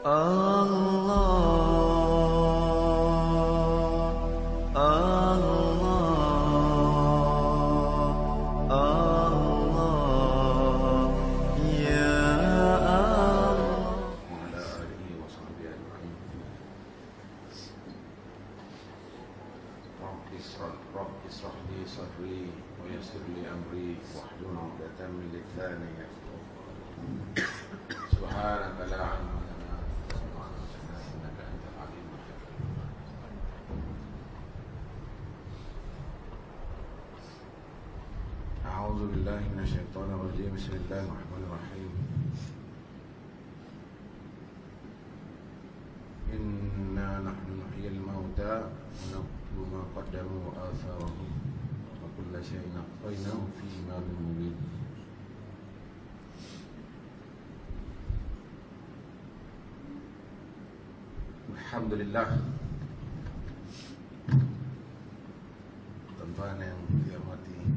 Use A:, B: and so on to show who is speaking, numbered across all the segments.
A: Allah, Allah, Allah, Ya Allah.
B: Wa ala alihi wa sahbihi ajma'in. Rabbi israh li sadri wa yassir li amri wahlul 'uqdatam min lisani yafqahu qawli. Subhanaka la 'ilma lana illa ma 'allamtana innaka antal 'alimul hakim. A'udzu billahi minasyaitonir rajim. Bismillahirrahmanirrahim. Inna nahnu nuhyil mauta wa naktubu ma qaddamu wa atharahum wa kulla shay'in ahsaynahu fi imamin mubin. Alhamdulillah.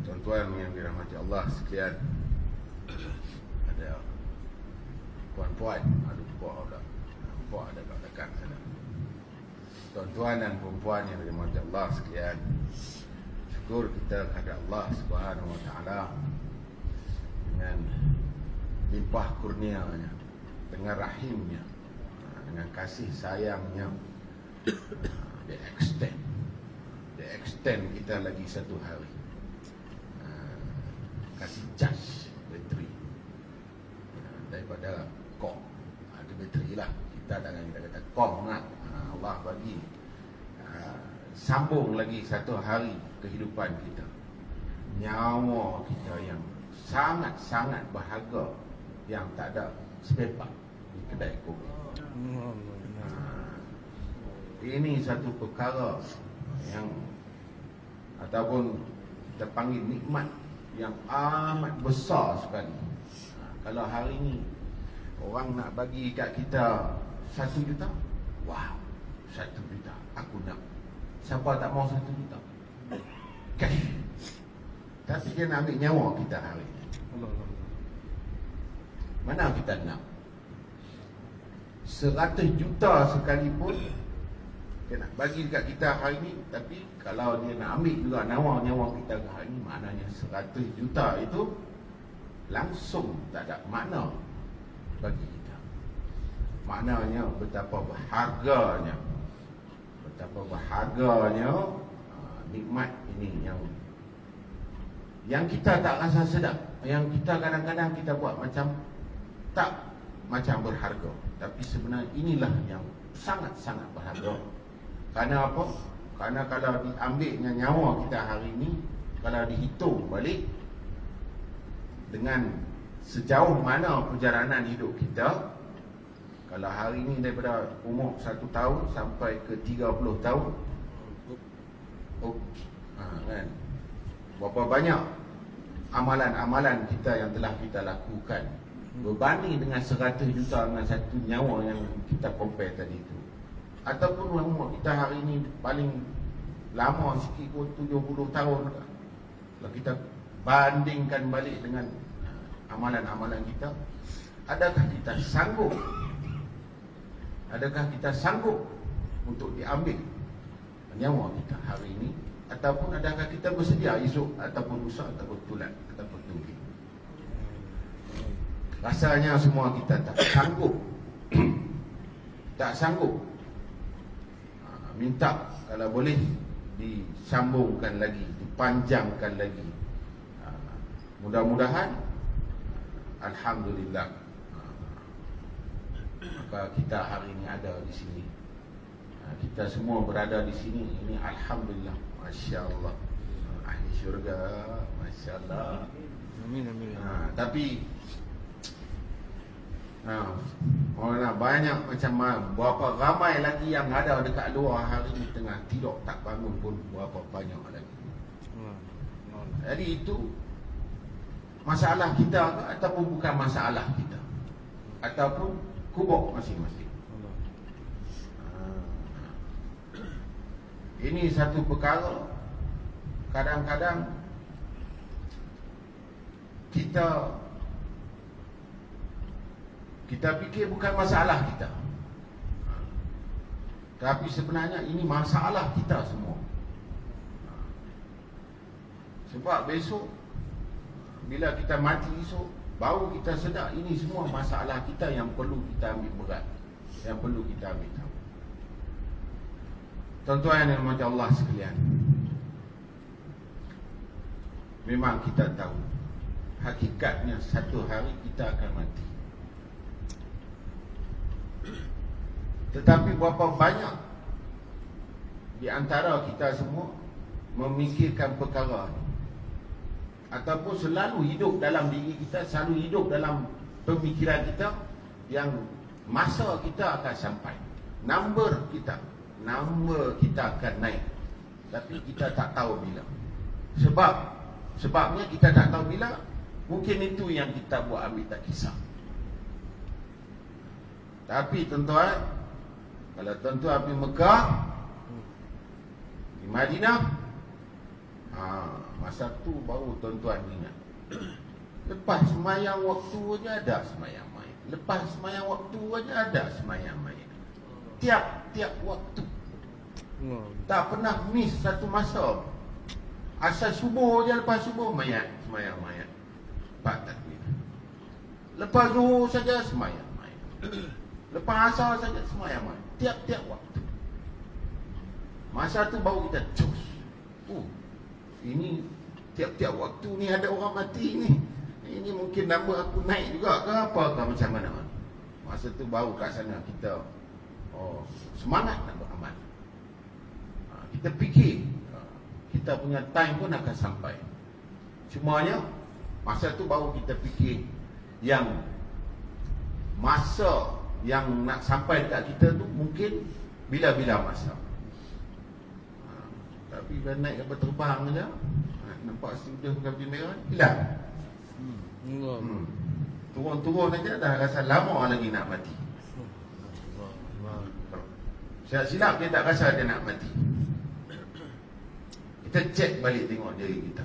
B: Tuan-tuan yang dirahmati Allah sekalian. Ada puan-puan, ada puan ada kat dekat sana. Tuan-tuan dan puan-puan yang dirahmati Allah sekalian, syukur kita kepada Allah Subhanahu wa taala dengan limpah kurnianya, dengan rahimnya, dengan kasih sayangnya. Dia extend kita lagi satu hari. Kasih charge bateri daripada kom. Ada bateri lah. Kita kata kom lah. Allah bagi sambung lagi satu hari kehidupan kita. Nyawa kita yang sangat-sangat berharga, yang tak ada spare part di kedai kopi. Ini satu perkara yang ataupun kita panggil nikmat yang amat besar sekali. Kalau hari ini orang nak bagi kat kita 1 juta, wow, 1 juta, aku nak. Siapa tak mau 1 juta? Cash. Tapi dia nak ambil nyawa kita hari ini. Mana kita nak? 100 juta sekalipun dia nak bagi dekat kita hari ini. Tapi kalau dia nak ambil juga nyawa kita hari ini, maknanya 100 juta itu langsung tak ada makna bagi kita. Maknanya betapa berharganya nikmat ini yang kita tak rasa sedap, yang kita kadang-kadang kita buat macam tak macam berharga, tapi sebenarnya inilah yang sangat-sangat berharga. Kerana apa? Kerana kalau diambilnya nyawa kita hari ini, kalau dihitung balik dengan sejauh mana perjalanan hidup kita, kalau hari ini daripada umur 1 tahun sampai ke 30 tahun, kan? Berapa banyak amalan-amalan kita yang telah kita lakukan berbanding dengan 100 juta dengan satu nyawa yang kita compare tadi itu. Ataupun umur kita hari ini paling lama sikit pun 70 tahun. Kalau kita bandingkan balik dengan amalan-amalan kita, adakah kita sanggup untuk diambil nyawa kita hari ini? Ataupun adakah kita bersedia esok ataupun lusa ataupun tulan ataupun tunggu? Rasanya semua kita tak sanggup. Tak sanggup. Minta kalau boleh disambungkan lagi, dipanjangkan lagi. Mudah-mudahan, alhamdulillah, maka kita hari ini ada di sini. Kita semua berada di sini. Ini alhamdulillah, masya-Allah. Ahli syurga, masya-Allah.
C: Amin.
B: Tapi banyak macam berapa ramai lagi yang ada dekat luar hari ini tengah tidur tak bangun pun berapa banyak lagi. Jadi itu masalah kita ataupun bukan masalah kita, ataupun kubur masing-masing. Ini satu perkara kadang-kadang kita fikir bukan masalah kita. Tapi sebenarnya ini masalah kita semua. Sebab besok bila kita mati esok, baru kita sedar ini semua masalah kita yang perlu kita ambil berat, yang perlu kita ambil tahu. Tuan-tuan yang dirahmati Allah sekalian, memang kita tahu hakikatnya satu hari kita akan mati. Tetapi berapa banyak di antara kita semua memikirkan perkara ini, ataupun selalu hidup dalam diri kita, selalu hidup dalam pemikiran kita yang masa kita akan sampai, number kita akan naik, tapi kita tak tahu bila. Sebabnya kita tak tahu bila. Mungkin itu yang kita buat ambil tak kisah. Tapi tuan-tuan, kalau tuan-tuan pergi Mekah, di Madinah, masa tu baru tuan-tuan ingat. Lepas semayang waktu aja ada semayang mayat. Lepas semayang waktu aja ada semayang mayat. Tiap waktu. Tak pernah miss satu masa. Asal subuh je, lepas subuh mayat, semayang mayat. 4 takbir. Lepas zuhur saja semayang mayat. Lepas asar saja semayang mayat. Tiap waktu. Masa tu baru kita cus. Ini tiap-tiap waktu ni ada orang mati ni. Ini mungkin nama aku naik juga ke apa ke macam mana. Masa tu baru kat sana kita semangat nak beramal. Kita fikir kita punya time pun akan sampai. Cumanya masa tu baru kita fikir yang masa yang nak sampai dekat kita tu mungkin bila-bila masa. Tapi bila naik kapal terbang je, nampak sudah kapal merah, hilang. Turun-turun saja dah rasa lama lagi nak mati. Silap dia tak rasa dia nak mati. Kita cek balik tengok diri kita.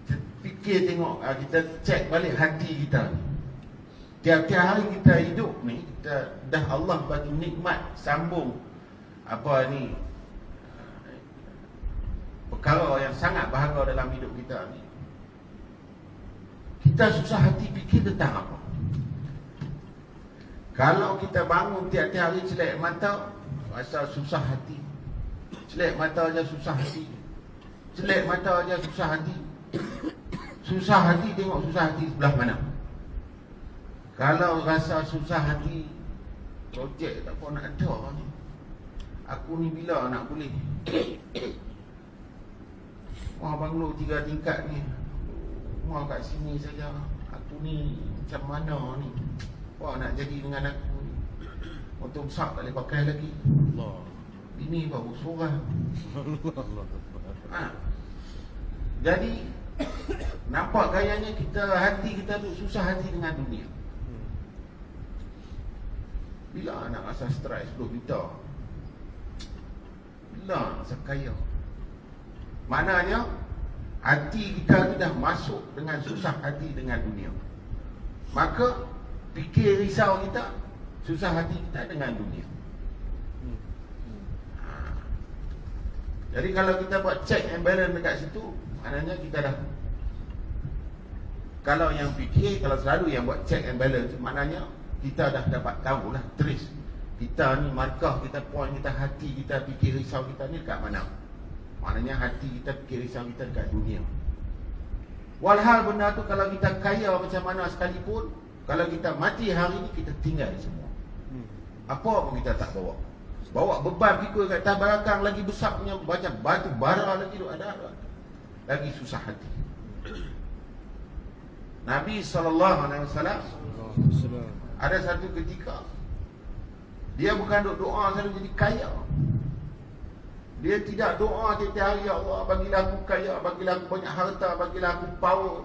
B: Kita fikir tengok, kita cek balik hati kita ni. Tiap-tiap hari kita hidup ni, kita dah Allah bagi nikmat sambung apa ni, perkara yang sangat berharga dalam hidup kita ni. Kita susah hati fikir tentang apa. Kalau kita bangun tiap-tiap hari celak mata, rasa susah hati. Celak mata aja susah hati. Celak mata aja susah hati. Susah hati, tengok susah hati sebelah mana. Kalau rasa susah hati, projek tak apa nak ada ni. Aku ni bila nak boleh? Wah, banglo 3 tingkat ni. Wah, kat sini saja. Aku ni macam mana ni? Wah, nak jadi dengan aku ni. Motor besar tak boleh pakai lagi. Allah. Ini baru seorang. Jadi nampak gayanya kita, hati kita tu susah hati dengan dunia. Bila nak rasa stres 10 juta? Bila nak rasa kaya? Maknanya hati kita tu dah masuk dengan susah hati dengan dunia. Maka fikir risau kita, susah hati kita dengan dunia. Jadi kalau kita buat check and balance dekat situ, maknanya kita dah, kalau yang fikir, kalau selalu yang buat check and balance, maknanya kita dah dapat tahulah trace kita ni, markah kita, point kita, hati kita, fikir risau kita ni dekat mana. Maknanya hati kita, fikir risau kita dekat dunia. Walhal benda tu kalau kita kaya macam mana sekalipun, kalau kita mati hari ni, kita tinggal semua. Apa pun kita tak bawa. Bawa beban pikul kat atas belakang lagi besar punya, macam batu bara lagi tu ada. Lagi susah hati. Nabi SAW ada satu ketika dia bukan doa selalu jadi kaya. Dia tidak doa tiap-tiap hari, ya Allah bagilah aku kaya, bagilah aku banyak harta, bagilah aku power.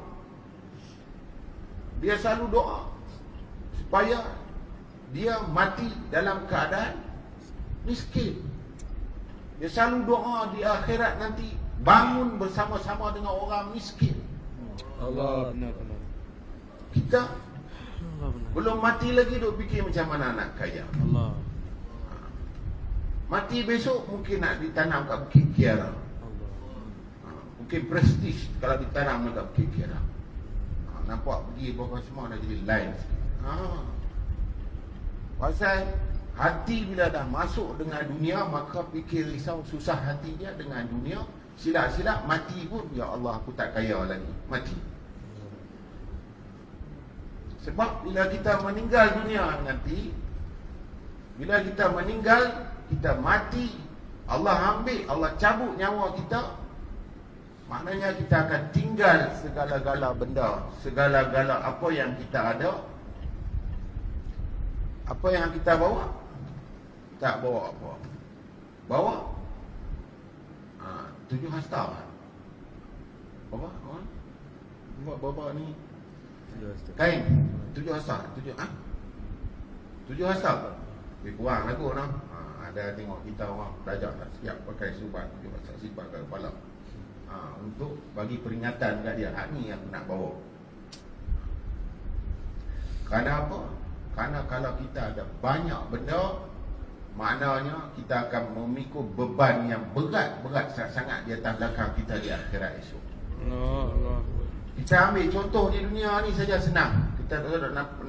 B: Dia selalu doa supaya dia mati dalam keadaan miskin. Dia selalu doa di akhirat nanti bangun bersama-sama dengan orang miskin.
C: Allah.
B: Kita belum mati lagi duk fikir macam mana nak kaya.
C: Allah.
B: Mati besok mungkin nak ditanam kat Bukit Kiara. Mungkin prestis kalau ditanam dekat Bukit Kiara. Nampak pergi bawah semua dah jadi lain sikit. Pasal hati bila dah masuk dengan dunia, maka fikir risau susah hati dia dengan dunia. Silap-silap mati pun, ya Allah aku tak kaya lagi. Mati. Sebab bila kita meninggal dunia nanti, bila kita meninggal, kita mati, Allah ambil, Allah cabut nyawa kita, maknanya kita akan tinggal segala-gala benda, segala-gala apa yang kita ada. Apa yang kita bawa? Tak bawa apa. Bawa 7 hasta. Apa? Bawa ni kain 7 hasta. 7 hasta. Lebih kurang lagu no? Ada tengok kita orang belajar tak siap pakai subat 7 hasta simpan kat kepala. Untuk bagi peringatan kat dia, hak ni aku nak bawa. Kerana apa? Kerana kalau kita ada banyak benda, maknanya kita akan memikul beban yang berat-berat sangat di atas belakang kita di akhirat esok.
C: Allah.
B: Kita ambil contoh di dunia ni saja senang. Kita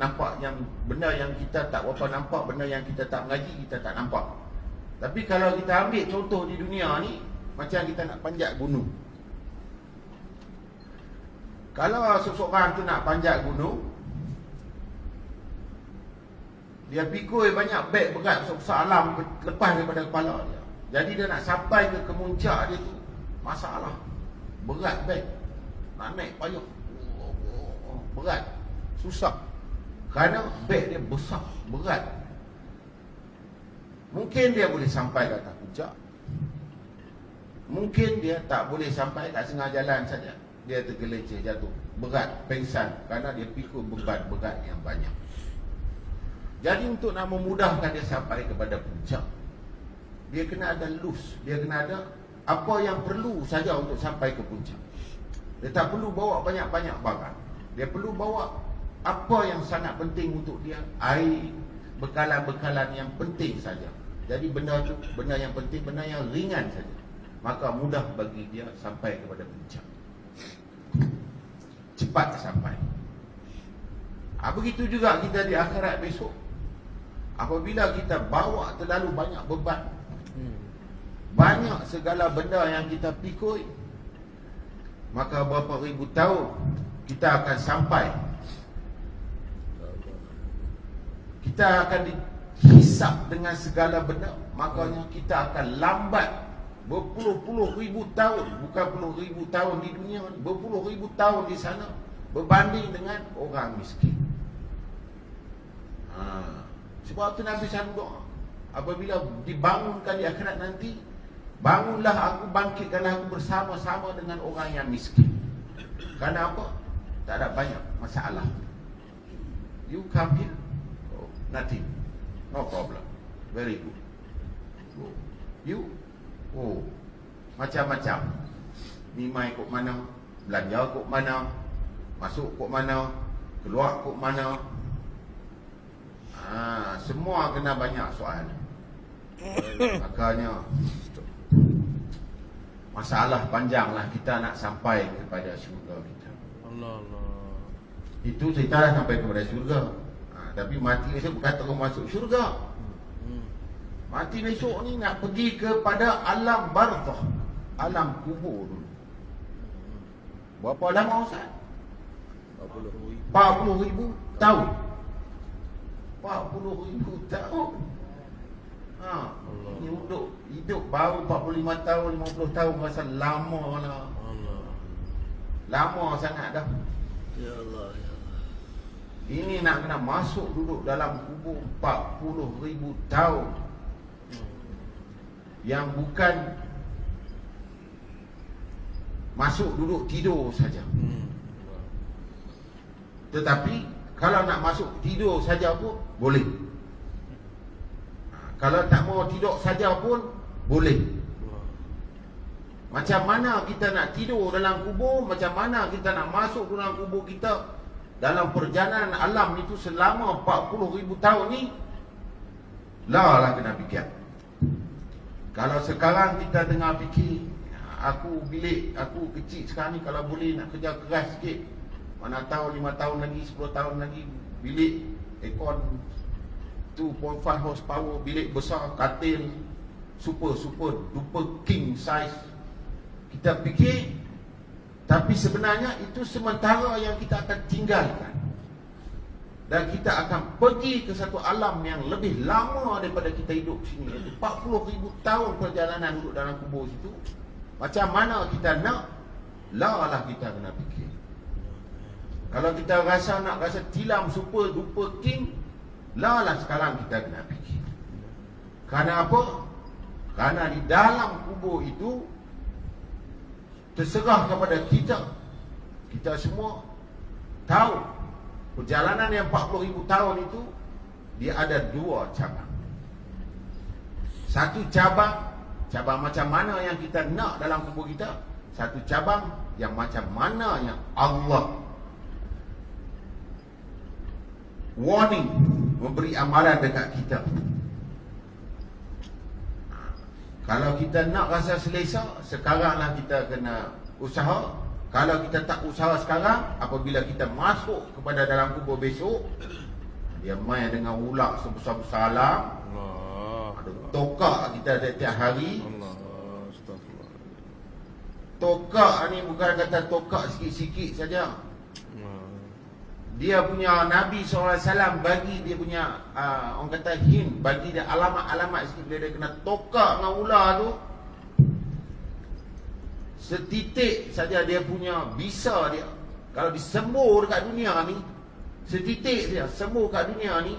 B: nampak yang benda yang kita tak berapa nampak, benda yang kita tak mengaji, kita tak nampak. Tapi kalau kita ambil contoh di dunia ni, macam kita nak panjat gunung. Kalau seseorang tu nak panjat gunung, dia pikul banyak beg berat besar alam lepas daripada kepala dia. Jadi dia nak sampai ke kemuncak dia tu masalah. Berat beg. Nak naik payung. Berat. Susah. Kerana beg dia besar, berat. Mungkin dia boleh sampai ke atas puncak. Mungkin dia tak boleh sampai kat tengah jalan saja. Dia tergelincir jatuh. Berat, pengsan. Kerana dia pikul beban berat yang banyak. Jadi untuk nak memudahkan dia sampai kepada puncak, dia kena ada lus. Dia kena ada apa yang perlu saja untuk sampai ke puncak. Dia tak perlu bawa banyak-banyak barang. Dia perlu bawa apa yang sangat penting untuk dia. Air, bekalan-bekalan yang penting saja. Jadi benda tu, benda yang penting, benda yang ringan saja. Maka mudah bagi dia sampai kepada puncak. Cepat sampai. Begitu juga kita di akhirat besok. Apabila kita bawa terlalu banyak beban, banyak segala benda yang kita pikul, maka berapa ribu tahun kita akan sampai. Kita akan dihisap dengan segala benda. Makanya kita akan lambat berpuluh-puluh ribu tahun. Bukan puluh ribu tahun di dunia, berpuluh ribu tahun di sana, berbanding dengan orang miskin. Sebab tu Nabi SAW doa, apabila dibangunkan di akhirat nanti, bangunlah aku, bangkitkanlah aku bersama-sama dengan orang yang miskin. Kerana apa? Tak ada banyak masalah. You come here, nothing, no problem, very good. You, macam-macam. Ni mai kok mana, belanja kok mana, masuk kok mana, keluar kok mana. Semua kena banyak soal. Makanya masalah panjanglah kita nak sampai kepada syurga kita.
C: Allah.
B: Itu cerita dah sampai kepada syurga. Tapi mati besok bukan terus masuk syurga. Mati besok ni nak pergi kepada alam barzakh, alam kubur dulu. Berapa lama Ustaz? 40,000 tahun. 40,000 tahun. Ini hidup baru 45 tahun, 50 tahun, rasa lama lah. Lama sangat dah.
C: Ya Allah.
B: Ini nak kena masuk duduk dalam kubur 40,000 tahun. Yang bukan masuk duduk tidur saja. Tetapi kalau nak masuk tidur saja pun boleh. Kalau tak mau tidur saja pun boleh. Macam mana kita nak tidur dalam kubur, macam mana kita nak masuk dalam kubur kita, dalam perjalanan alam itu selama 40,000 tahun ni, lah kena fikir. Kalau sekarang kita tengah fikir, aku kecil sekarang ni, kalau boleh nak kerja keras sikit, mana tahu 5 tahun lagi, 10 tahun lagi, bilik aircon 2.5 horsepower, bilik besar, katil super duper king size. Kita fikir, tapi sebenarnya itu sementara yang kita akan tinggalkan, dan kita akan pergi ke satu alam yang lebih lama daripada kita hidup sini, iaitu 40,000 tahun perjalanan duduk dalam kubur situ. Macam mana kita nak? Lah kita kena fikir. Kalau kita nak rasa tilam super duper king, lah sekarang kita kena fikir. Kerana apa? Kerana di dalam kubur itu terserah kepada kita. Kita semua tahu perjalanan yang 40,000 tahun itu, dia ada 2 cabang. Satu cabang macam mana yang kita nak dalam kubur kita. Satu cabang yang macam mana yang Allah warning, memberi amaran dekat kita. Kalau kita nak rasa selesa, sekaranglah kita kena usaha. Kalau kita tak usaha sekarang, apabila kita masuk kepada dalam kubur besok, dia main dengan ular sebesar-besar alam. Ada tokak kita setiap hari. Tokak ni bukan kata tokak sikit-sikit saja. Dia punya Nabi SAW bagi dia punya orang kata hint, bagi dia alamat-alamat sikit bila dia kena tokak dengan ular tu. Setitik saja dia punya bisa dia, kalau disembur dekat dunia ni, setitik saja sembur kat dunia ni,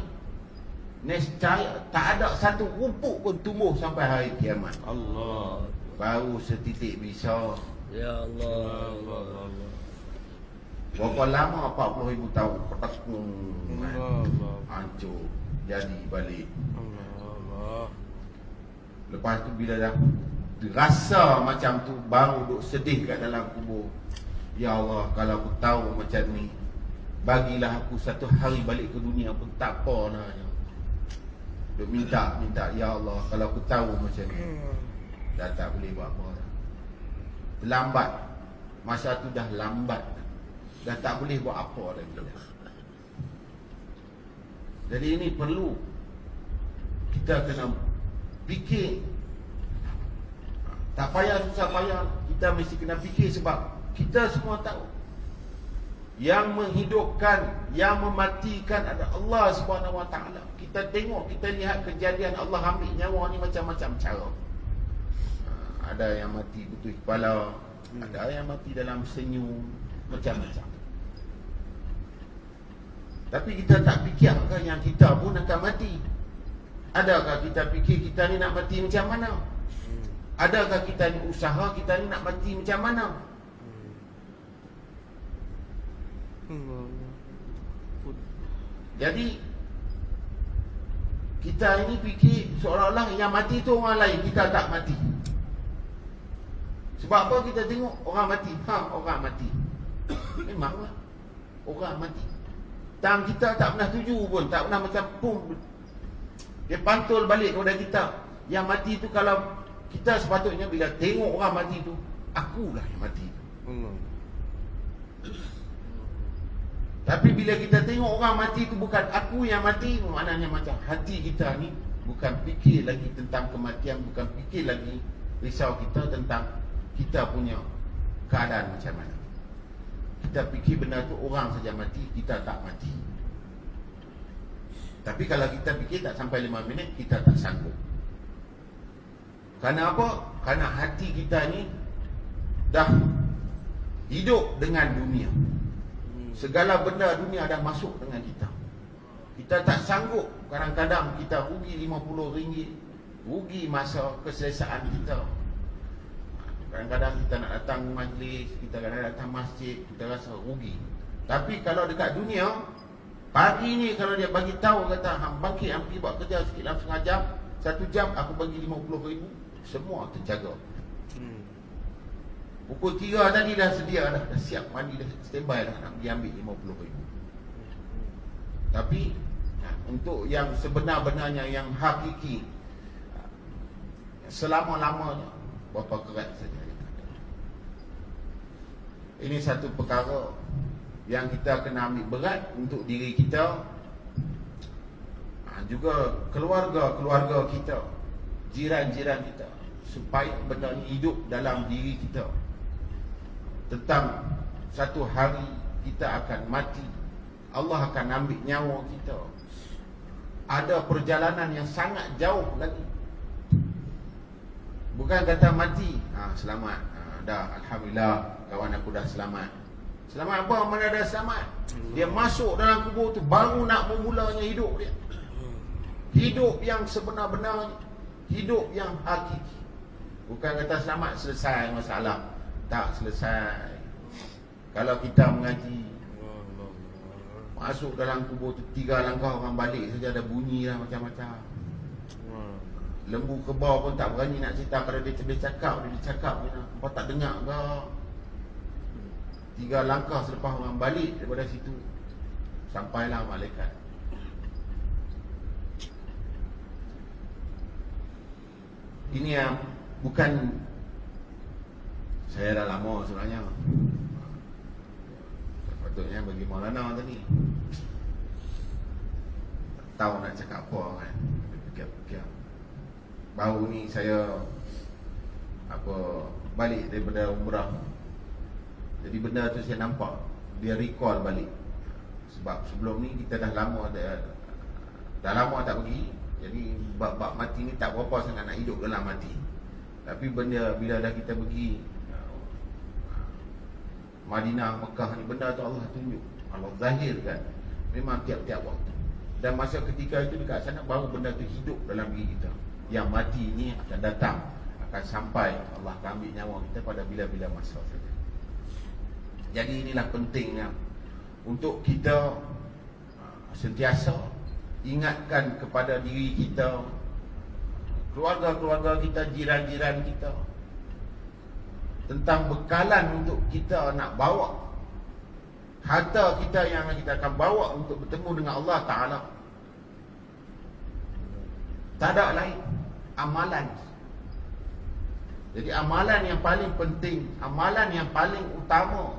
B: nescaya tak ada satu rumput pun tumbuh sampai hari kiamat.
C: Allah.
B: Baru setitik bisa.
C: Ya Allah. Allah.
B: Berapa lama? 40,000 tahun. Ketekung,
C: Allah.
B: hancur, jadi balik.
C: Allah.
B: Lepas tu bila dah rasa macam tu, baru duk sedih kat dalam kubur. Ya Allah, kalau aku tahu macam ni, bagilah aku satu hari balik ke dunia pun tak apa nak. Duk minta, ya Allah, kalau aku tahu macam ni, dah tak boleh buat apa. Lambat. Masa tu dah lambat. Dah tak boleh buat apa lagi. Jadi ini perlu kita kena fikir. Tak payah susah payah, kita mesti kena fikir, sebab kita semua tahu yang menghidupkan, yang mematikan ada Allah SWT. Kita tengok, kita lihat kejadian Allah ambil nyawa ni macam-macam cara. Ada yang mati putus kepala, ada yang mati dalam senyum, macam-macam. Tapi kita tak fikirkan yang kita pun akan mati. Adakah kita fikir kita ni nak mati macam mana? Adakah kita ni usaha kita ni nak mati macam mana? Jadi kita ini fikir seolah-olah yang mati tu orang lain, kita tak mati. Sebab apa? Kita tengok orang mati, orang mati. Memanglah orang mati. Dan kita tak pernah tuju pun, tak pernah macam pun dia pantul balik kepada kita. Yang mati tu, kalau kita sepatutnya bila tengok orang mati tu, akulah yang mati tu. Tapi bila kita tengok orang mati tu bukan aku yang mati, maknanya macam hati kita ni bukan fikir lagi tentang kematian, bukan fikir lagi risau kita tentang kita punya keadaan macam mana. Kita fikir benda tu orang saja mati, kita tak mati. Tapi kalau kita fikir tak sampai 5 minit, kita tak sanggup. Kerana apa? Kerana hati kita ni dah hidup dengan dunia. Segala benda dunia dah masuk dengan kita. Kita tak sanggup. Kadang-kadang kita rugi RM50, rugi masa keselesaan kita. Kadang-kadang kita nak datang majlis, kita kadang datang masjid, kita rasa rugi. Tapi kalau dekat dunia, pagi ni kalau dia bagi tahu kata hang bangkit, hang pergi buat kerja sikit dalam setengah jam, 1 jam aku bagi RM50,000, semua terjaga. Pukul 3 tadi dah sedia dah siap mandi, dah standby dah nak pergi ambil RM50,000. Tapi untuk yang sebenar-benarnya, yang hakiki, selama-lamanya berapa kerat saja dia kata. Ini satu perkara yang kita kena ambil berat untuk diri kita, juga keluarga-keluarga kita, jiran-jiran kita, supaya benda ini hidup dalam diri kita. Tentang satu hari kita akan mati, Allah akan ambil nyawa kita. Ada perjalanan yang sangat jauh lagi. Bukan kata mati, selamat, dah, Alhamdulillah, kawan aku dah selamat. Selamat apa? Mana dah selamat? Dia masuk dalam kubur tu, baru nak memulanya hidup dia. Hidup yang sebenar-benarnya, hidup yang hakiki. Bukan kata selamat, selesai masalah. Tak selesai. Kalau kita mengaji, masuk dalam kubur tu 3 langkah orang balik saja dah bunyi lah macam-macam. Lembu kebau pun tak berani nak cerita. Kalau dia cakap, dia cakap je lah. Kau tak dengar ke? 3 langkah selepas orang balik daripada situ, sampailah malaikat. Ini yang bukan, saya dah lama sebenarnya. Patutnya bagi Maulana tadi, tak tahu nak cakap apa kan. Fikir-fikir. Baru ni saya balik daripada umrah. Jadi benda tu saya nampak, dia recall balik. Sebab sebelum ni kita dah lama tak pergi. Jadi bab mati ni tak berapa sangat nak hidup dalam mati. Tapi benda bila dah kita pergi Madinah, Mekah ni, benda tu Allah tunjuk, Allah zahirkan memang tiap-tiap waktu. Dan masa ketika itu dekat sana baru benda tu hidup dalam diri kita. Yang mati ni akan datang, akan sampai, Allah akan ambil nyawa kita pada bila-bila masa saja. Jadi inilah pentingnya untuk kita sentiasa ingatkan kepada diri kita, keluarga-keluarga kita, jiran-jiran kita, tentang bekalan untuk kita nak bawa harta kita yang kita akan bawa untuk bertemu dengan Allah Ta'ala. Tak ada lain, amalan. Jadi amalan yang paling penting, amalan yang paling utama,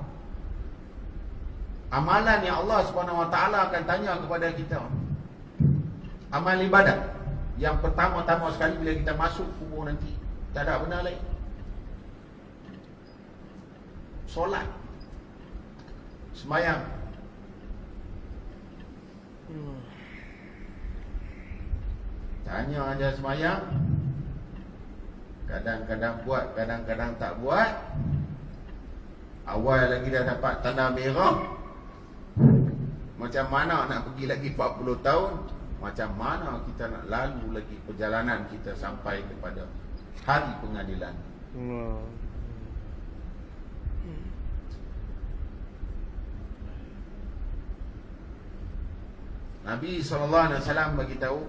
B: amalan yang Allah Subhanahu Wa Ta'ala akan tanya kepada kita, amal ibadat yang pertama-tama sekali bila kita masuk kubur nanti. Tak ada benda lain. Solat, sembahyang. Tanya aja sembahyang, kadang-kadang buat, kadang-kadang tak buat. Awal lagi dah dapat tanda merah. Macam mana nak pergi lagi 40 tahun? Macam mana kita nak lalu lagi perjalanan kita sampai kepada hari pengadilan? Nabi SAW bagi tahu,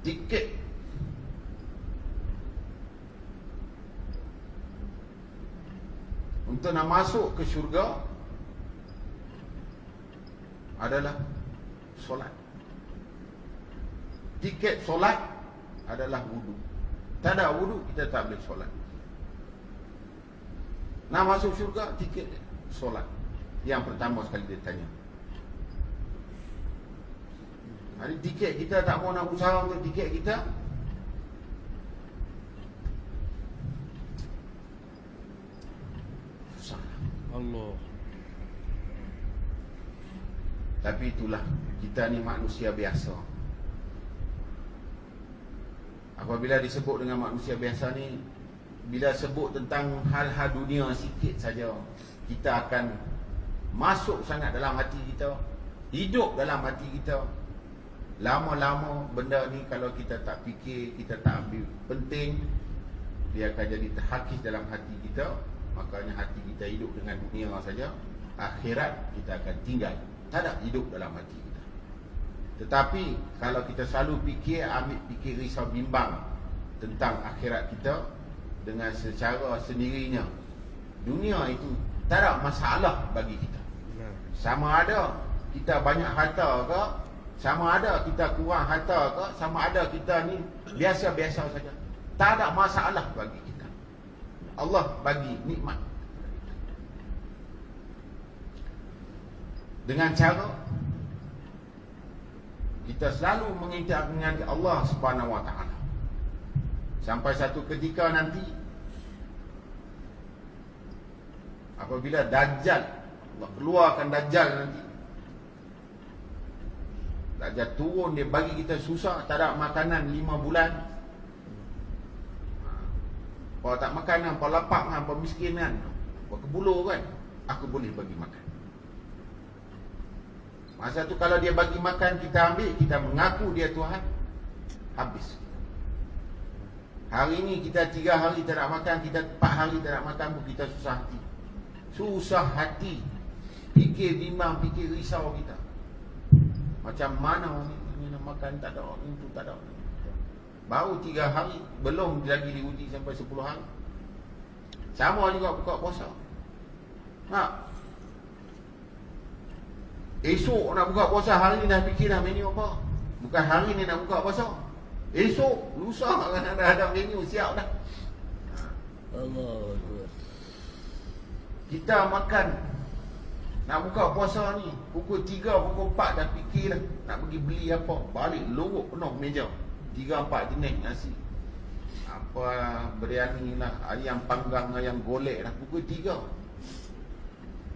B: tiket untuk nak masuk ke syurga adalah solat. Tiket solat adalah wudu. Tak ada wudu, kita tak boleh solat. Nak masuk syurga, tiket solat. Yang pertama sekali dia tanya. Hari tiket kita tak mau nak usaha untuk tiket kita. Susah
C: Allah.
B: Tapi itulah, kita ni manusia biasa. Apabila disebut dengan manusia biasa ni, bila sebut tentang hal-hal dunia sikit saja, kita akan masuk sangat dalam hati kita, hidup dalam hati kita. Lama-lama benda ni kalau kita tak fikir, kita tak ambil penting, dia akan jadi terhakis dalam hati kita. Makanya hati kita hidup dengan dunia saja, akhirat kita akan tinggal. Tak ada hidup dalam hati kita. Tetapi kalau kita selalu fikir, ambil fikir risau bimbang tentang akhirat kita, dengan secara sendirinya dunia itu tak ada masalah bagi kita. Sama ada kita banyak harta ke, Sama ada kita kurang harta ke, sama ada kita ni biasa-biasa saja, tak ada masalah bagi kita. Allah bagi nikmat dengan cara kita selalu mengingat dengan Allah Subhanahu Wa Taala. Sampai satu ketika nanti apabila Dajjal, Allah keluarkan Dajjal nanti, Dajjal turun, dia bagi kita susah, tak ada makanan 5 bulan. Kalau tak makan, apa lapar, apa miskin kan, apa kebuluh kan, aku boleh bagi makan. Masa tu kalau dia bagi makan, kita ambil, kita mengaku dia Tuhan, habis. Hari ni kita 3 hari tak nak makan, kita 4 hari tak nak makan pun kita susah hati. Susah hati, fikir bimbang, fikir risau kita. Macam mana ni nak makan, tak ada, ni tu tak ada. Baru 3 hari, belum lagi diuji sampai 10 hari. Sama juga buka puasa. Ha. Esok nak buka puasa, hari ni dah fikir dah menu apa. Bukan hari ni nak buka puasa, esok, lusa kan ada menu siap dah.
C: Allah.
B: Kita makan, nak buka puasa ni pukul 3, pukul 4 dah fikir dah nak pergi beli apa. Balik lorok penuh meja, 3-4 jenis nasi, apa biryani lah, ayam panggang, ayam golek lah, pukul 3.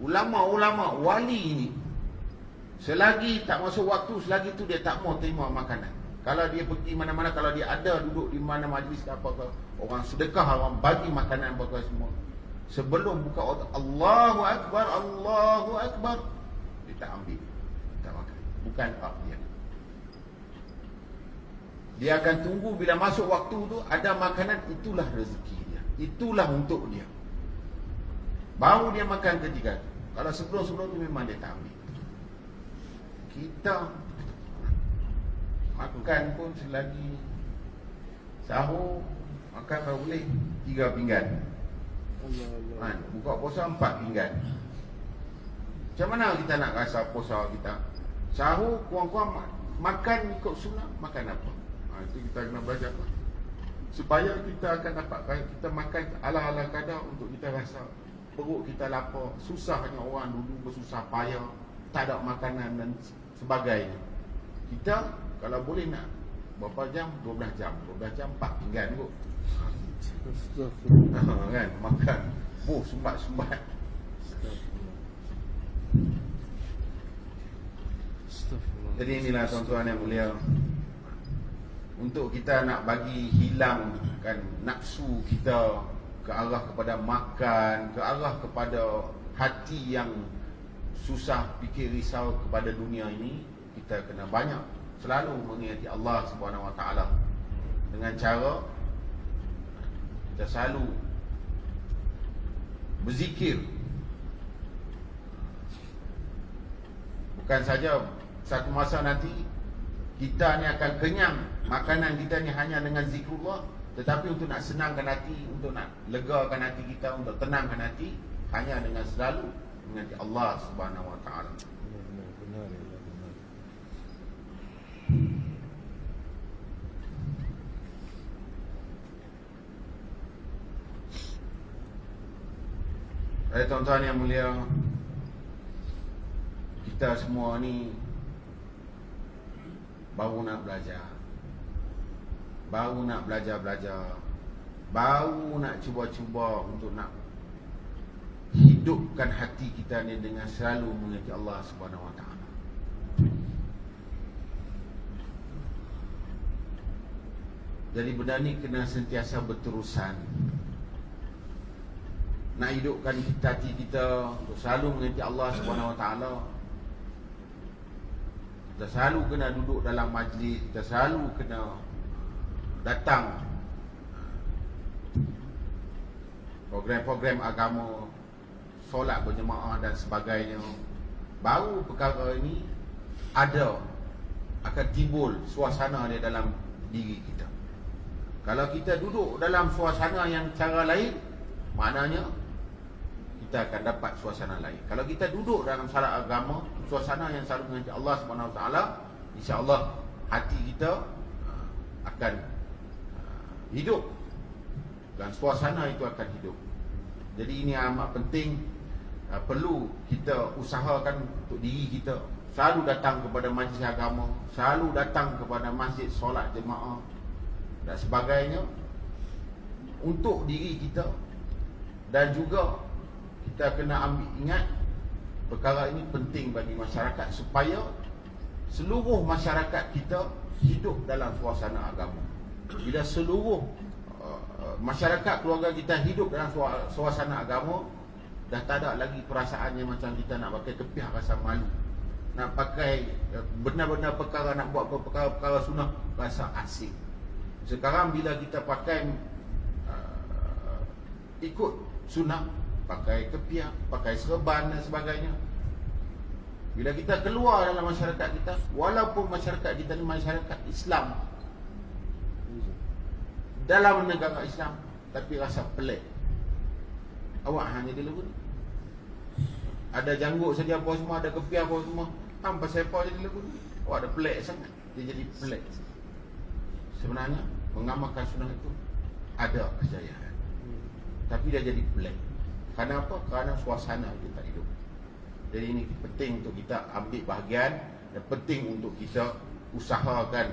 B: Ulama-ulama wali ni, selagi tak masuk waktu, selagi tu dia tak mau terima makanan. Kalau dia pergi mana-mana, kalau dia ada duduk di mana majlis apa ke, orang sedekah, orang bagi makanan apa semua, sebelum buka otak, Allahu Akbar, Allahu Akbar, dia tak ambil, tak makan. Bukan hak dia. Dia akan tunggu bila masuk waktu tu ada makanan, itulah rezeki dia, itulah untuk dia, baru dia makan ketika tu. Kalau sebelum-sebelum tu memang dia tak ambil. Kita makan pun selagi sahur, makan baru boleh 3 pinggan. Man, buka puasa 4 pinggan. Macam mana kita nak rasa puasa kita? Sahur kurang-kurang makan ikut sunnah, makan apa? Itu kita kena belajar supaya kita akan dapat, kita makan ala-ala kadar untuk kita rasa perut kita lapar. Susahnya orang dulu bersusah payah, tak ada makanan dan sebagainya. Kita kalau boleh nak berapa jam? 12 jam 4 pinggan kot. Kan, makan sumbat-sumbat. Jadi inilah tuan-tuan yang mulia, untuk kita nak bagi hilangkan nafsu kita ke arah kepada makan, ke arah kepada hati yang susah fikir risau kepada dunia ini, kita kena banyak selalu mengingati Allah Subhanahu Wa Taala dengan cara kita selalu berzikir. Bukan saja satu masa nanti kita ni akan kenyang, makanan kita ni hanya dengan zikrullah, tetapi untuk nak senangkan hati, untuk nak legakan hati kita, untuk tenangkan hati, hanya dengan selalu mengingati Allah Subhanahu Wa Taala.
C: Benar.
B: Tuan-tuan yang mulia, kita semua ni baru nak belajar, baru nak belajar, baru nak cuba-cuba untuk nak hidupkan hati kita ni dengan selalu mengingati Allah Subhanahu Wa Taala. Jadi benda ni kena sentiasa berterusan. Nak hidupkan hati kita untuk selalu mengingati Allah Subhanahu Wa Taala, kita selalu kena duduk dalam majlis, kita selalu kena datang program-program agama, solat berjemaah dan sebagainya. Baru perkara ini ada, akan timbul suasana dia dalam diri kita. Kalau kita duduk dalam suasana yang cara lain, maknanya kita akan dapat suasana lain. Kalau kita duduk dalam salat agama, suasana yang selalu mengingati Allah Subhanahu Wa Taala, insya-Allah hati kita akan hidup dan suasana itu akan hidup. Jadi ini amat penting, perlu kita usahakan untuk diri kita selalu datang kepada majlis agama, selalu datang kepada masjid, solat jemaah dan sebagainya untuk diri kita. Dan juga kita kena ambil ingat perkara ini penting bagi masyarakat supaya seluruh masyarakat kita hidup dalam suasana agama. Bila seluruh masyarakat keluarga kita hidup dalam suasana agama, dah tak ada lagi perasaan yang macam kita nak pakai kepiah rasa malu, nak pakai benar-benar perkara, nak buat perkara-perkara sunnah rasa asing. Sekarang bila kita pakai ikut sunnah, pakai kepiah, pakai serban dan sebagainya, bila kita keluar dalam masyarakat kita, walaupun masyarakat kita ni masyarakat Islam, dalam negara Islam, tapi rasa pelik. Awak hanya di lagu ni ada janggut saja apa semua, ada kepiah apa semua, hampa siapa jadi lagu ni, awak ada pelik sangat. Dia jadi pelik. Sebenarnya mengamalkan sunnah itu ada kejayaan, tapi dia jadi pelik. Kenapa? Kerana suasana itu tak hidup. Jadi ini penting untuk kita ambil bahagian, dan penting untuk kita usahakan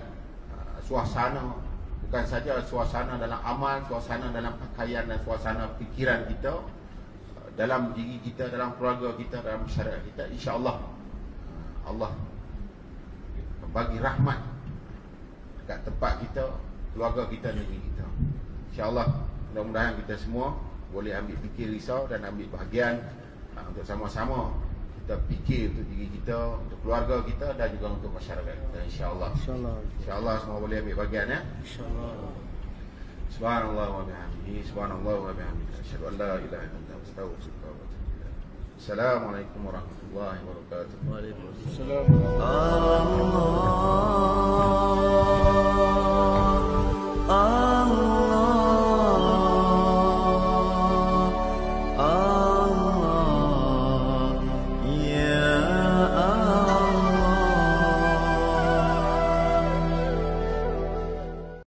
B: suasana, bukan saja suasana dalam amal, suasana dalam pakaian dan suasana fikiran kita, dalam diri kita, dalam keluarga kita, dalam masyarakat kita. InsyaAllah Allah bagi rahmat dekat tempat kita, keluarga kita, negeri kita. InsyaAllah mudah-mudahan kita semua boleh ambil fikir risau dan ambil bahagian untuk sama-sama kita fikir untuk diri kita, untuk keluarga kita dan juga untuk masyarakat kita. InsyaAllah. InsyaAllah semua boleh ambil bahagian, ya.
C: InsyaAllah.
B: Subhanallah wa bihamdihi, subhanallah wa bihamdihi, asyhadu an la ilaha illa anta, astaghfiruka wa atubu ilaik. Assalamualaikum warahmatullahi wabarakatuh.
C: Waalaikumsalam.
A: Allah